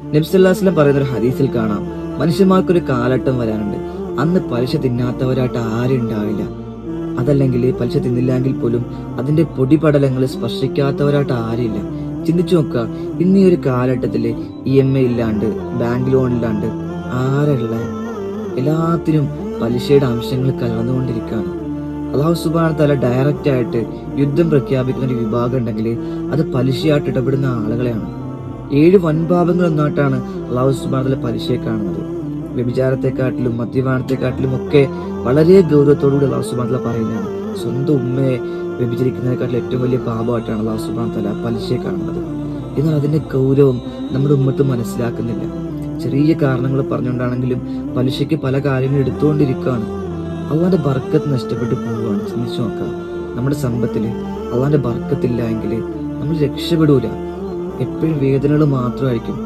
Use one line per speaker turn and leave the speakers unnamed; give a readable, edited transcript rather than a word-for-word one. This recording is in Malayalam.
നബി സല്ലല്ലാഹു അലൈഹി വസല്ലം പറയുന്ന ഒരു ഹദീസിൽ കാണാം, മനുഷ്യന്മാർക്കൊരു കാലഘട്ടം വരാനുണ്ട്, അന്ന് പലിശ തിന്നാത്തവരായിട്ട് ആരും ഉണ്ടാവില്ല. അതല്ലെങ്കിൽ പലിശ തിന്നില്ലെങ്കിൽ പോലും അതിന്റെ പൊടിപടലങ്ങൾ സ്പർശിക്കാത്തവരായിട്ട് ആരുമില്ല. ചിന്തിച്ചു നോക്കുക, ഇന്ന് ഈ ഒരു കാലഘട്ടത്തില് EMI ഇല്ലാണ്ട്, ബാങ്ക് ലോൺ ഇല്ലാണ്ട് ആരുള്ള? എല്ലാത്തിനും പലിശയുടെ അംശങ്ങൾ കലർന്നുകൊണ്ടിരിക്കുകയാണ്. അല്ലാഹു സുബ്ഹാനഹു വ തആല ഡയറക്റ്റ് ആയിട്ട് യുദ്ധം പ്രഖ്യാപിക്കുന്ന ഒരു വിഭാഗം ഉണ്ടെങ്കിൽ അത് പലിശയായിട്ട് ഇടപെടുന്ന ആളുകളെയാണ്. 7 വൻപാപങ്ങൾ ഒന്നായിട്ടാണ് അല്ലാഹു സുബ്ഹാനഹു വ തആല പലിശയെ കാണുന്നത്. വ്യഭിചാരത്തെക്കാട്ടിലും മദ്യപാനത്തെക്കാട്ടിലും ഒക്കെ വളരെ ഗൗരവത്തോടുകൂടി അല്ലാഹു സുബ്ഹാനഹു വ തആല പറയുന്നതാണ്. സ്വന്തം ഉമ്മയെ വ്യഭിചരിക്കുന്നതിനെക്കാട്ടിലും ഏറ്റവും വലിയ പാപമായിട്ടാണ് അല്ലാഹു സുബ്ഹാനഹു വ തആല പലിശയെ കാണുന്നത്. എന്നാൽ അതിന്റെ ഗൗരവം നമ്മുടെ ഉമ്മത്ത് മനസ്സിലാക്കുന്നില്ല. ചെറിയ കാരണങ്ങൾ പറഞ്ഞുകൊണ്ടാണെങ്കിലും പലിശയ്ക്ക് പല കാര്യങ്ങളും എടുത്തുകൊണ്ടിരിക്കുകയാണ്. അള്ളാന്റെ ബർക്കത്ത് നഷ്ടപ്പെട്ടു പോവുകയാണ്. ചിന്തിച്ചു നോക്കാം, നമ്മുടെ സമ്പത്തിൽ അള്ളാന്റെ ബർക്കത്തില്ല എങ്കിൽ നമ്മൾ രക്ഷപ്പെടൂല. എപ്പോഴും വേദനകൾ മാത്രമായിരിക്കും.